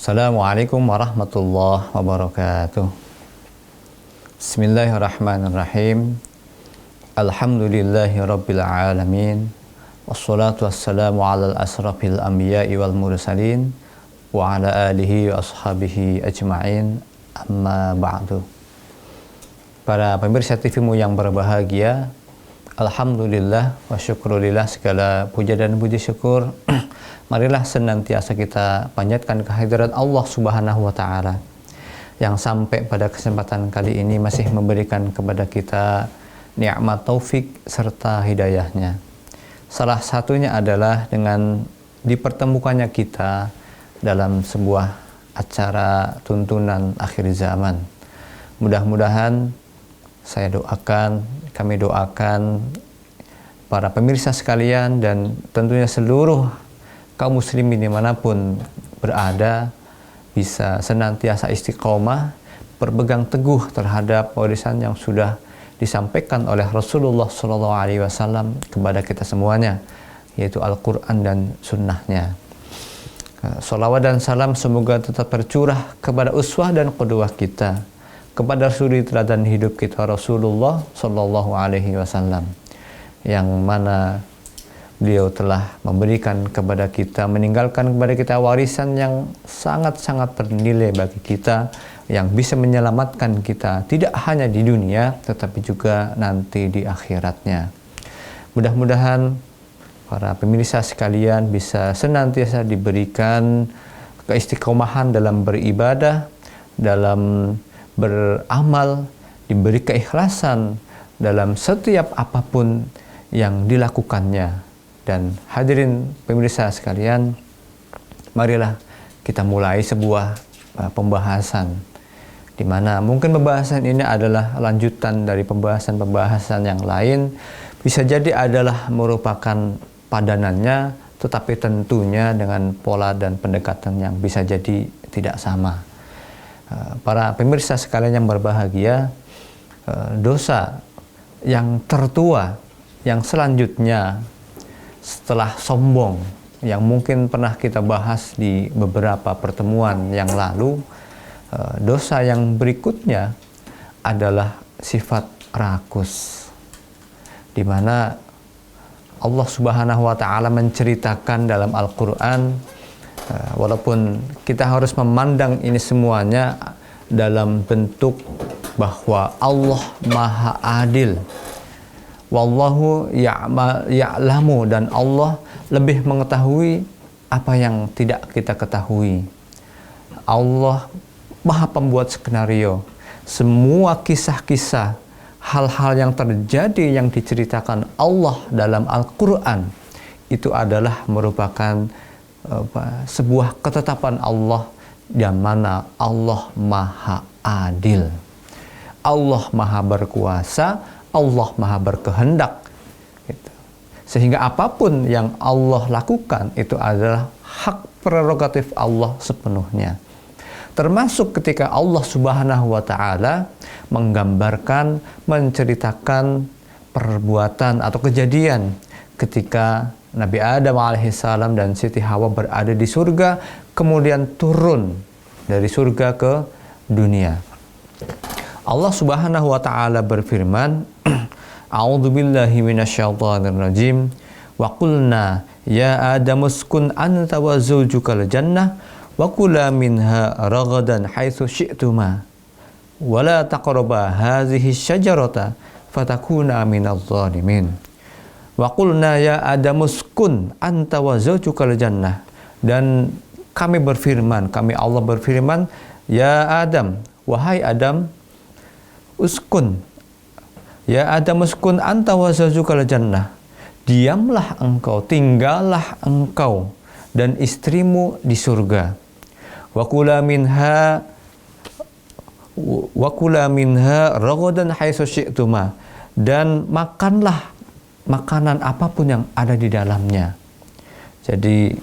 Assalamualaikum warahmatullahi wabarakatuh. Bismillahirrahmanirrahim. Alhamdulillahi rabbil alamin. Wassalatu wassalamu ala asrafil anbiya'i wal mursalin wa ala alihi wa ashabihi ajma'in. Amma ba'du. Para pemirsa TV-mu yang berbahagia, alhamdulillah wa syukurillah, segala puja dan puji syukur marilah senantiasa kita panjatkan kehadirat Allah Subhanahu wa Ta'ala yang sampai pada kesempatan kali ini masih memberikan kepada kita nikmat taufik serta hidayahnya. Salah satunya adalah dengan dipertemukannya kita dalam sebuah acara tuntunan akhir zaman. Mudah-mudahan kami doakan para pemirsa sekalian dan tentunya seluruh kaum muslimin dimanapun berada bisa senantiasa istiqomah, berpegang teguh terhadap warisan yang sudah disampaikan oleh Rasulullah SAW kepada kita semuanya, yaitu Al-Quran dan Sunnahnya. Salawat dan salam semoga tetap tercurah kepada uswah dan qudwah kita, kepada suri teladan hidup kita Rasulullah SAW, yang mana beliau telah memberikan kepada kita, meninggalkan kepada kita warisan yang sangat-sangat bernilai bagi kita, yang bisa menyelamatkan kita tidak hanya di dunia tetapi juga nanti di akhiratnya. Mudah-mudahan para pemirsa sekalian bisa senantiasa diberikan keistiqomahan dalam beribadah, dalam beramal, diberi keikhlasan dalam setiap apapun yang dilakukannya. Dan hadirin pemirsa sekalian, marilah kita mulai sebuah pembahasan di mana mungkin pembahasan ini adalah lanjutan dari pembahasan-pembahasan yang lain, bisa jadi adalah merupakan padanannya, tetapi tentunya dengan pola dan pendekatan yang bisa jadi tidak sama. Para pemirsa sekalian yang berbahagia, dosa yang tertua yang selanjutnya setelah sombong, yang mungkin pernah kita bahas di beberapa pertemuan yang lalu, dosa yang berikutnya adalah sifat rakus, di mana Allah Subhanahu wa Ta'ala menceritakan dalam Al-Quran, walaupun kita harus memandang ini semuanya dalam bentuk bahwa Allah Maha Adil, wallahu ya'lamu, dan Allah lebih mengetahui apa yang tidak kita ketahui. Allah Maha pembuat skenario. Semua kisah-kisah, hal-hal yang terjadi yang diceritakan Allah dalam Al-Quran itu adalah merupakan sebuah ketetapan Allah, yang mana Allah Maha Adil, Allah Maha berkuasa, Allah Maha berkehendak, gitu. Sehingga apapun yang Allah lakukan itu adalah hak prerogatif Allah sepenuhnya. Termasuk ketika Allah Subhanahu wa Ta'ala menggambarkan, menceritakan perbuatan atau kejadian ketika Nabi Adam alaihissalam dan Siti Hawa berada di surga, kemudian turun dari surga ke dunia. Allah Subhanahu wa Ta'ala berfirman, A'udzu billahi minasyaitonir rajim. Wa qulna ya Adam uskun anta wa zawjukal jannah wa kula minha ragadan haitsu syi'tuma wa la taqraba hadhihi syajarata fatakuna minadh dhalimin. Wa qulna ya Adam uskun anta wa zawjukal jannah, dan kami berfirman, kami Allah berfirman, ya Adam, wahai Adam, uskun, ya Adam uskun anta wa zawjukal jannah, diamlah engkau, tinggallah engkau dan istrimu di surga. Wa kula minha ragadan haitsu syi'tuma, dan makanlah makanan apapun yang ada di dalamnya. Jadi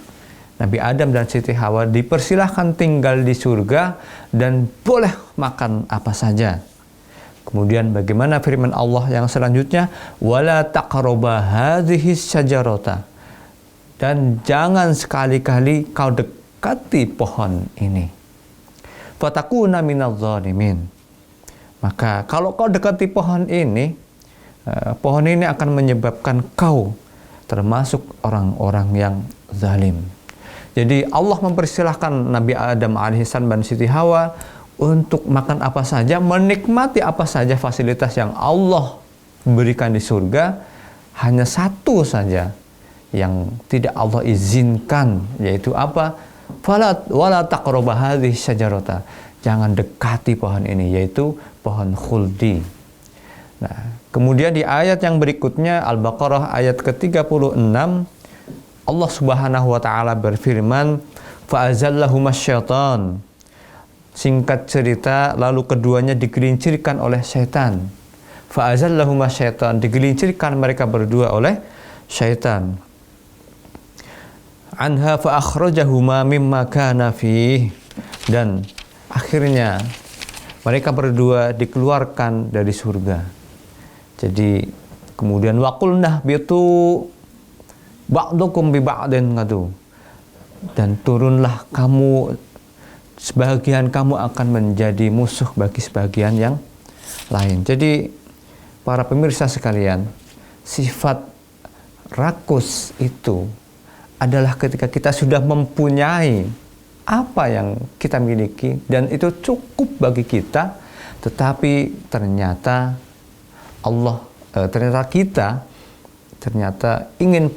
Nabi Adam dan Siti Hawa dipersilahkan tinggal di surga dan boleh makan apa saja. Kemudian bagaimana firman Allah yang selanjutnya? Wala taqraba hadhihi syajarata, dan jangan sekali-kali kau mendekati pohon ini. Fatakuna minadh dhalimin. Maka kalau kau dekati pohon ini akan menyebabkan kau termasuk orang-orang yang zalim. Jadi Allah mempersilahkan Nabi Adam alaihissalam dan Siti Hawa untuk makan apa saja, menikmati apa saja fasilitas yang Allah berikan di surga. Hanya satu saja yang tidak Allah izinkan, yaitu apa? Wala taqrabu hadhihi syajarata. Jangan dekati pohon ini, yaitu pohon khuldi. Nah, kemudian di ayat yang berikutnya, Al-Baqarah ayat ke-36, Allah Subhanahu wa taala berfirman, fa'azallahumas syaitan. Singkat cerita, lalu keduanya digelincirkan oleh syaitan. Fa'azallahumas syaitan, digelincirkan mereka berdua oleh syaitan. Anha fa akhrajahuma mimma kana fihi, dan akhirnya mereka berdua dikeluarkan dari surga. Jadi kemudian waqulnah bitu ba'dukum bi ba'din ngadu, dan turunlah kamu, sebagian kamu akan menjadi musuh bagi sebagian yang lain. Jadi para pemirsa sekalian, sifat rakus itu adalah ketika kita sudah mempunyai apa yang kita miliki dan itu cukup bagi kita, tetapi ternyata kita ingin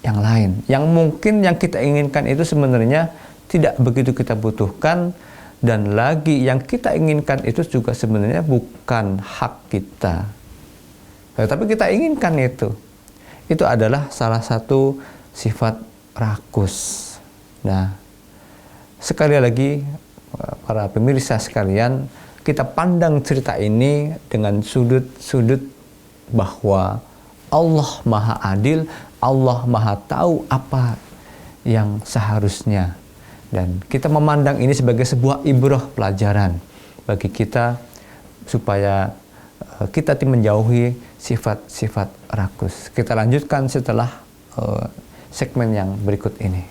yang lain, yang mungkin yang kita inginkan itu sebenarnya tidak begitu kita butuhkan, dan lagi yang kita inginkan itu juga sebenarnya bukan hak kita, tapi kita inginkan itu. Itu adalah salah satu sifat rakus. Nah, sekali lagi para pemirsa sekalian, kita pandang cerita ini dengan sudut-sudut bahwa Allah Maha Adil, Allah Maha tahu apa yang seharusnya, dan kita memandang ini sebagai sebuah ibrah, pelajaran bagi kita supaya kita menjauhi sifat-sifat rakus. Kita lanjutkan setelah segmen yang berikut ini.